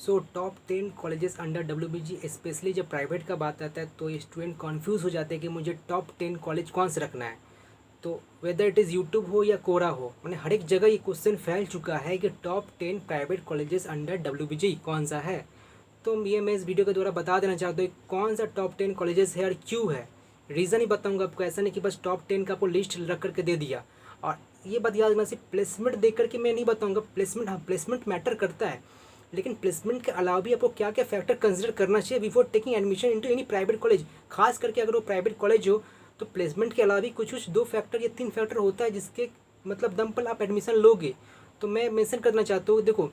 Top 10 colleges under डब्ल्यूबीजी, specially जब private का बात आता है तो स्टूडेंट कॉन्फ्यूज़ हो जाते हैं कि मुझे टॉप 10 कॉलेज कौन से रखना है। तो वेदर इट इज़ यूट्यूब हो या कोरा हो, मैंने हर एक जगह ये क्वेश्चन फैल चुका है कि टॉप 10 प्राइवेट कॉलेजेस अंडर डब्ल्यूबीजी कौन सा है। तो ये मैं इस वीडियो के द्वारा बता देना चाहता हूँ कौन सा टॉप 10 कॉलेजेस है और क्यों है। रीज़न ही बताऊँगा आपको, ऐसा नहीं कि बस टॉप 10 का आपको लिस्ट रख करके दे दिया। और ये बात याद रखना, सिर्फ प्लेसमेंट देख करके मैं नहीं बताऊँगा। प्लेसमेंट, हाँ प्लेसमेंट मैटर करता है, लेकिन प्लेसमेंट के अलावा भी आपको क्या क्या फैक्टर कंसिडर करना चाहिए before taking admission into any private college. खास करके अगर वो प्राइवेट कॉलेज हो तो प्लेसमेंट के अलावा भी कुछ कुछ 2 फैक्टर या 3 फैक्टर होता है जिसके मतलब दम पर आप एडमिशन लोगे। तो मैं मेंशन करना चाहता हूँ, देखो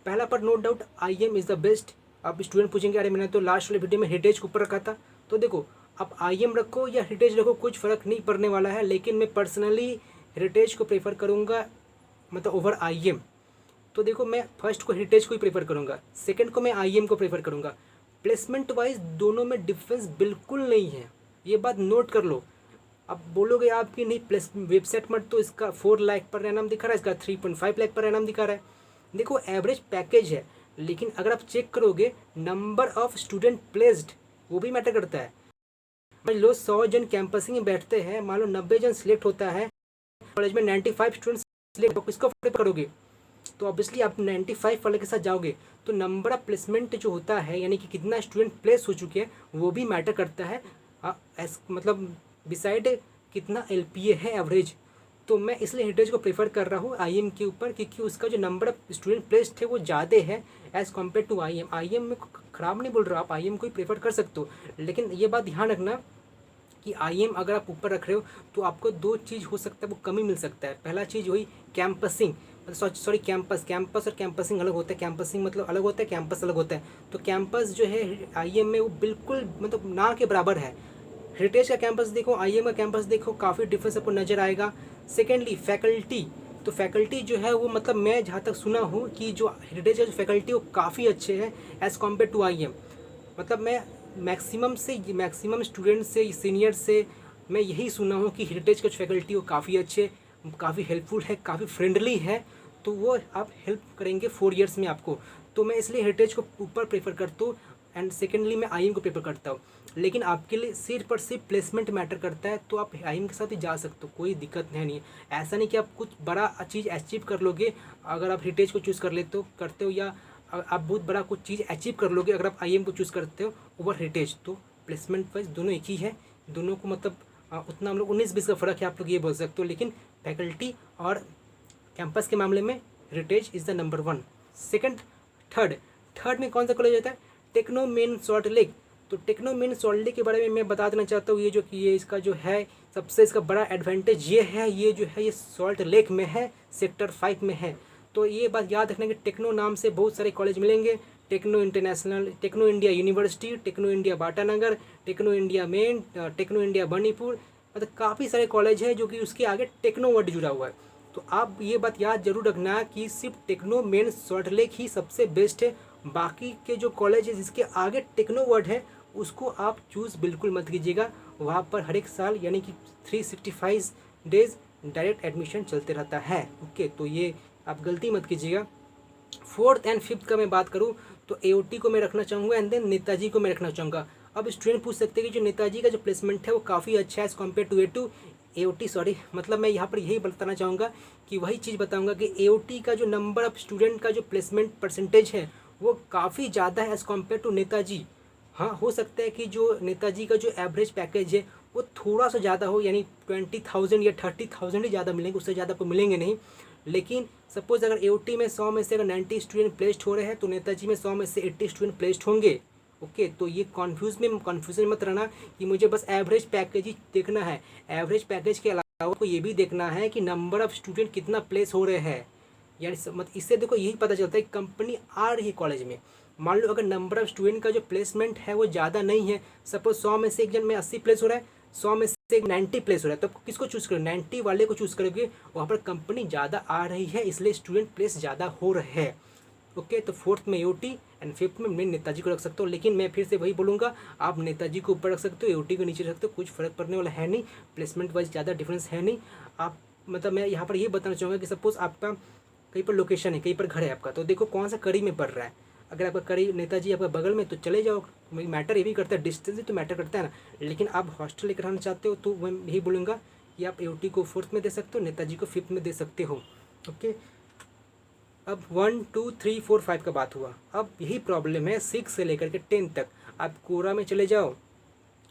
पहला पर no doubt IIM is the best. अब स्टूडेंट पूछेंगे अरे मैंने तो लास्ट वाले वीडियो में हेरिटेज के ऊपर रखा था। तो देखो आप IIM रखो या हेरिटेज रखो कुछ फ़र्क नहीं पड़ने वाला है, लेकिन मैं पर्सनली हेरिटेज को प्रेफर करूँगा मतलब ओवर IIM। तो देखो मैं फर्स्ट को हेरिटेज को ही प्रेफर करूँगा, सेकंड को मैं IIM को प्रेफर करूँगा। प्लेसमेंट वाइज दोनों में डिफरेंस बिल्कुल नहीं है, ये बात नोट कर लो। अब बोलोगे आप कि नहीं प्लेस वेबसाइट में तो इसका 4 लाख पर एनम दिखा रहा है, इसका 3.5 लाख पर एनम दिखा रहा है। देखो एवरेज पैकेज है, लेकिन अगर आप चेक करोगे नंबर ऑफ स्टूडेंट प्लेस्ड वो भी मैटर करता है। मान लो 100 जन कैंपसिंग में बैठते हैं, मान लो 90 जन सिलेक्ट होता है, कॉलेज में 95 स्टूडेंट सिलेक्ट, तो किसको प्रेफर करोगे? तो ऑब्वियसली आप 95 वाले के साथ जाओगे। तो नंबर ऑफ प्लेसमेंट जो होता है यानी कि कितना स्टूडेंट प्लेस हो चुके हैं वो भी मैटर करता है, मतलब बिसाइड कितना LPA है एवरेज। तो मैं इसलिए हेरिटेज को प्रेफर कर रहा हूँ IIM के ऊपर, क्योंकि उसका जो नंबर ऑफ स्टूडेंट प्लेस थे वो ज़्यादा है as compare to IIM। IIM में ख़राब नहीं बोल रहा, आप IIM को ही प्रेफर कर सकते हो, लेकिन ये बात ध्यान रखना कि IIM अगर आप ऊपर रख रहे हो तो आपको 2 चीज़ हो सकता है, वो कमी मिल सकता है। पहला चीज़ वही कैंपसिंग, सॉरी कैंपस और कैंपसिंग अलग होता है। कैंपसिंग मतलब अलग होता है, कैंपस अलग होता है। तो कैंपस जो है IIM में वो बिल्कुल मतलब ना के बराबर है। हेरिटेज का कैंपस देखो, IIM का कैंपस देखो, काफ़ी डिफरेंस आपको नज़र आएगा। सेकेंडली फैकल्टी, तो फैकल्टी जो है वो मतलब मैं जहाँ तक सुना हूँ कि जो हेरिटेज का जो फैकल्टी वो काफ़ी अच्छे हैं एज़ कम्पेयर टू IIM। मतलब मैं मैक्सिमम स्टूडेंट से सीनियर से मैं यही सुना हूँ कि हेरिटेज का जो फैकल्टी वो काफ़ी अच्छे, काफ़ी हेल्पफुल है, काफ़ी फ्रेंडली है। तो वो आप हेल्प करेंगे 4 ईयर्स में आपको। तो मैं इसलिए हेरिटेज को ऊपर प्रेफर करता हूँ एंड सेकेंडली मैं IIM को प्रेफर करता हूँ। लेकिन आपके लिए सिर्फ और सिर्फ प्लेसमेंट मैटर करता है, तो आप IIM के साथ ही जा सकते हो, कोई दिक्कत नहीं है। ऐसा नहीं कि आप कुछ बड़ा चीज़ अचीव कर लोगे अगर आप हेरिटेज को चूज़ कर लेते हो करते हो, या आप बहुत बड़ा कुछ चीज़ अचीव कर लोगे अगर आप IIM को चूज़ करते हो ओवर हेरिटेज। तो प्लेसमेंट वाइज दोनों एक ही है, दोनों को मतलब उतना हम लोग 19-20 का फ़र्क है आप लोग ये बोल सकते हो, लेकिन फैकल्टी और कैंपस के मामले में heritage is the number 1। Second, third में कौन सा कॉलेज होता है? Techno main salt lake. तो टेक्नो मेन सॉल्ट लेक के बारे में मैं बता देना चाहता हूँ, ये जो कि ये इसका जो है सबसे इसका बड़ा एडवांटेज ये है, ये जो है ये सॉल्ट लेक में है, सेक्टर 5 में है। तो ये बात याद रखना कि टेक्नो नाम से बहुत सारे कॉलेज मिलेंगे, Techno International, Techno India University, Techno India Batanagar, Techno India main, Techno India Banipur, मतलब काफ़ी सारे कॉलेज हैं जो कि उसके आगे टेक्नो वर्ड जुड़ा हुआ है। तो आप ये बात याद जरूर रखना कि सिर्फ टेक्नो मेन सॉल्ट लेक ही सबसे बेस्ट है। बाकी के जो कॉलेज है जिसके आगे टेक्नो वर्ड है उसको आप चूज़ बिल्कुल मत कीजिएगा। वहाँ पर हर एक साल यानी कि 365 डेज डायरेक्ट एडमिशन चलते रहता है। ओके, तो ये आप गलती मत कीजिएगा। 4th एंड 5th का मैं बात करूँ तो AOT को मैं रखना चाहूँगा एंड देन नेताजी को मैं रखना चाहूँगा। अब स्टूडेंट पूछ सकते हैं कि जो नेताजी का जो प्लेसमेंट है वो काफ़ी अच्छा है as compare to AOT, sorry मतलब मैं यहाँ पर यही बताना चाहूँगा कि वही चीज़ बताऊँगा कि AOT का जो नंबर ऑफ स्टूडेंट का जो प्लेसमेंट परसेंटेज है वो काफ़ी ज़्यादा है एज़ कम्पेयर टू नेताजी। हाँ, हो सकता है कि जो नेताजी का जो एवरेज पैकेज है वो थोड़ा सा ज़्यादा हो, यानी 20,000 या 30,000 ही ज़्यादा मिलेंगे, उससे ज़्यादा आपको मिलेंगे नहीं। लेकिन सपोज अगर AOT में 100 में से अगर 90 स्टूडेंट प्लेस्ड हो रहे हैं तो नेताजी में 100 में से 80 स्टूडेंट प्लेस्ड होंगे। ओके, तो ये कन्फ्यूजन मत रहना कि मुझे बस एवरेज पैकेज ही देखना है। एवरेज पैकेज के अलावा को ये भी देखना है कि नंबर ऑफ स्टूडेंट कितना प्लेस हो रहे हैं, यानी मतलब इससे देखो यही पता चलता है कि कंपनी आ रही है कॉलेज में। मान लो अगर नंबर ऑफ स्टूडेंट का जो प्लेसमेंट है वो ज़्यादा नहीं है, सपोज 100 में से एक जन में 80 प्लेस हो रहा है, 100 में से 90 प्लेस हो रहा है, तो किसको चूज़ करोगे? 90 वाले को चूज़ करोगे, वहाँ पर कंपनी ज़्यादा आ रही है इसलिए स्टूडेंट प्लेस ज़्यादा हो रहे हैं। ओके, तो 4th में AOT एंड 5th में मैं नेताजी को रख सकता हूँ। लेकिन मैं फिर से वही बोलूँगा, आप नेताजी को ऊपर रख सकते हो, AOT को नीचे रख सकते हो, कुछ फ़र्क पड़ने वाला है नहीं, प्लेसमेंट वाइज ज़्यादा डिफरेंस है नहीं। आप मतलब मैं यहाँ पर ये बताना चाहूँगा कि सपोज़ आपका कहीं पर लोकेशन है, कहीं पर घर है आपका, तो देखो कौन सा कड़ी में पड़ रहा है। अगर आपका करीब नेताजी आपका बगल में तो चले जाओ, मैटर ये भी करता है, डिस्टेंस भी तो मैटर करता है ना। लेकिन आप हॉस्टल लेकर आना चाहते हो तो मैं यही बोलूँगा कि आप AOT को 4th में दे सकते हो, नेताजी को 5th में दे सकते हो। ओके, अब 1 2 3 4 5 का बात हुआ। अब यही प्रॉब्लम है 6 से लेकर के 10 तक। आप कोरा में चले जाओ,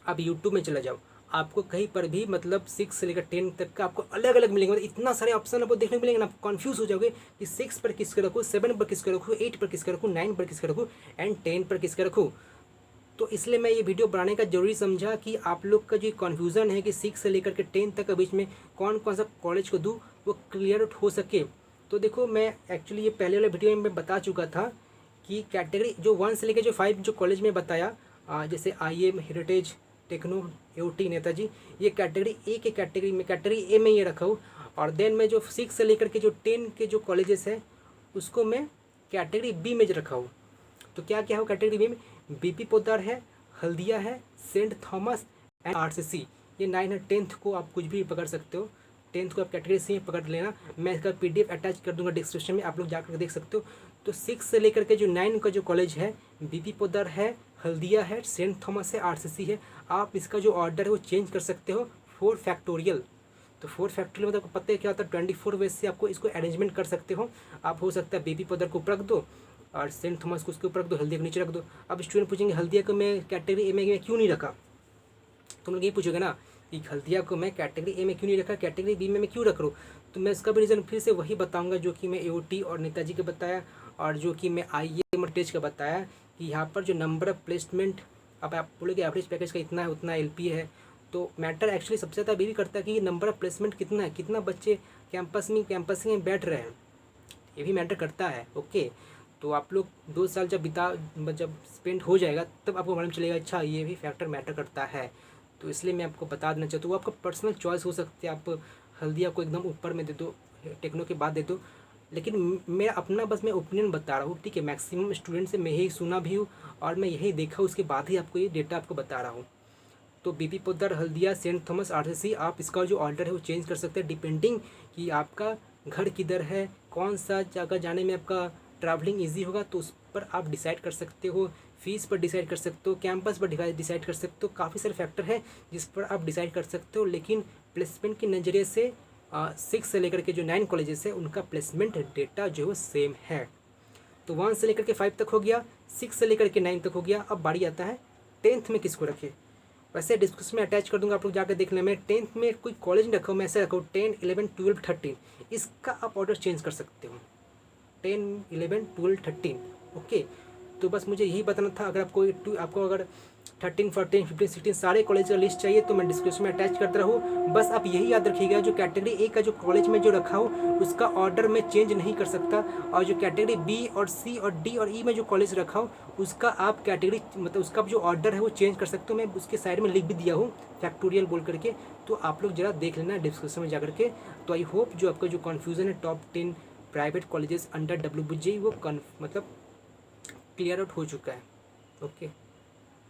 आप यूट्यूब में चले जाओ, आपको कहीं पर भी मतलब 6 से लेकर 10 तक का आपको अलग अलग मिलेंगे, मतलब इतना सारे ऑप्शन आपको देखने को मिलेंगे ना, आप कन्फ्यूज़ हो जाओगे कि 6 पर किसको रखूँ, 7 पर किसको रखूँ, 8 पर किसको रखूँ, 9 पर किसको रखूँ एंड 10 पर किसको रखूँ। तो इसलिए मैं ये वीडियो बनाने का जरूरी समझा कि आप लोग का जो कन्फ्यूज़न है कि 6 से लेकर के 10 तक के बीच में कौन कौन सा कॉलेज को दूँ वो क्लियर आउट हो सके। तो देखो, मैं एक्चुअली ये पहले वाले वीडियो में मैं बता चुका था कि कैटेगरी जो 1 से लेकर जो 5 जो कॉलेज में बताया, जैसे IM, heritage, techno, AOT, Netaji, ये कैटेगरी ए के कैटेगरी ए में ये रखा हूँ। और देन मैं जो 6 से लेकर के जो 10 के जो कॉलेजेस हैं उसको मैं कैटेगरी बी में रखा हूँ। तो क्या क्या हो कैटेगरी बी में, BP पोद्दार है, हल्दिया है, सेंट थॉमस एंड RCC, ये 9 है। 10th को आप कुछ भी पकड़ सकते हो, 10th को आप कैटेगरी सी में पकड़ लेना। मैं इसका PDF अटैच कर दूंगा डिस्क्रिप्शन में, आप लोग जाकर देख सकते हो। तो 6 से लेकर के जो 9 का जो कॉलेज है, BP पोद्दार है, हल्दिया है, सेंट थॉमस है, RCC है। आप इसका जो ऑर्डर है वो चेंज कर सकते हो 4 फैक्टोरियल। तो 4 फैक्टोरियल मतलब पता है क्या होता है, 24 वेज से आपको इसको अरेंजमेंट कर सकते हो। आप हो सकता है BP पोद्दार को ऊपर रख दो और सेंट थॉमस को उसके ऊपर रख दो, हल्दिया को नीचे रख दो। अब स्टूडेंट पूछेंगे हल्दिया को मैं कैटेगरी ए में क्यों नहीं रखा, तुम लोग ये पूछोगे ना कि हल्दिया को मैं कैटेगरी ए में क्यों नहीं रखा, कैटेगरी बी में मैं क्यों रख रहा हूँ। तो मैं इसका भी रीज़न फिर से वही बताऊंगा जो कि मैं AOT और नेताजी का बताया और जो कि मैं IM और टेज का बताया कि यहाँ पर जो नंबर ऑफ प्लेसमेंट, अब आप बोलोगे एवरेज पैकेज का इतना है, उतना LP है। तो मैटर एक्चुअली सबसे ज़्यादा ये भी करता है कि नंबर ऑफ प्लेसमेंट कितना है, कितना बच्चे कैंपस में बैठ रहे हैं, ये भी मैटर करता है। ओके, तो आप लोग 2 साल जब स्पेंड हो जाएगा तब आपको मालूम चलेगा अच्छा ये भी फैक्टर मैटर करता है। तो इसलिए मैं आपको बता देना चाहता हूँ, वो आपका पर्सनल चॉइस हो सकती है, आप हल्दिया को एकदम ऊपर में दे दो, टेक्नो के बाद दे दो। लेकिन मैं अपना बस मैं ओपिनियन बता रहा हूँ, ठीक है। मैक्सिमम स्टूडेंट से मैं यही सुना भी हूँ और मैं यही देखा, उसके बाद ही आपको ये डेटा आपको बता रहा हूँ। तो BP Poddar, Haldia, saint Thomas, RCC, आप इसका जो ऑर्डर है वो चेंज कर सकते हैं डिपेंडिंग कि आपका घर किधर है, कौन सा जगह जाने में आपका ट्रैवलिंग ईजी होगा, तो उस पर आप डिसाइड कर सकते हो। फीस पर डिसाइड कर सकते हो, कैंपस पर डिसाइड कर सकते हो, काफ़ी सारे फैक्टर हैं जिस पर आप डिसाइड कर सकते हो। लेकिन प्लेसमेंट के नज़रिए से 6 से लेकर के जो 9 कॉलेजेस है उनका प्लेसमेंट डेटा जो है सेम है। तो 1 से लेकर के 5 तक हो गया, 6 से लेकर के 9 तक हो गया। अब बारी आता है 10th में किसको रखे। वैसे डिस्क्रिप्शन में अटैच कर दूंगा, आप लोग जाकर देख लें। मैं 10th में कोई कॉलेज नहीं रखा हूँ, मैं ऐसे रखा हूँ 10, 11, 12, 13। इसका आप ऑर्डर चेंज कर सकते हो, 10, 11, 12, 13। ओके, तो बस मुझे यही बताना था। अगर आपको अगर 13, 14, 15, 16 सारे कॉलेज का लिस्ट चाहिए तो मैं डिस्क्रिप्शन में अटैच करता रहूँ। बस आप यही याद रखिएगा, जो कैटेगरी ए का जो कॉलेज में जो रखा हो उसका ऑर्डर मैं चेंज नहीं कर सकता, और जो कैटेगरी बी और सी और डी और ई में जो कॉलेज रखा हो उसका आप कैटेगरी मतलब उसका जो ऑर्डर है वो चेंज कर सकते हो। मैं उसके साइड में लिख भी दिया हूँ फैक्टोरियल बोल करके, तो आप लोग ज़रा देख लेना डिस्क्रिप्शन में जा करके। तो आई होप जो आपका जो कन्फ्यूज़न है top 10 private colleges under WBG वो मतलब क्लियर आउट हो चुका है। ओके।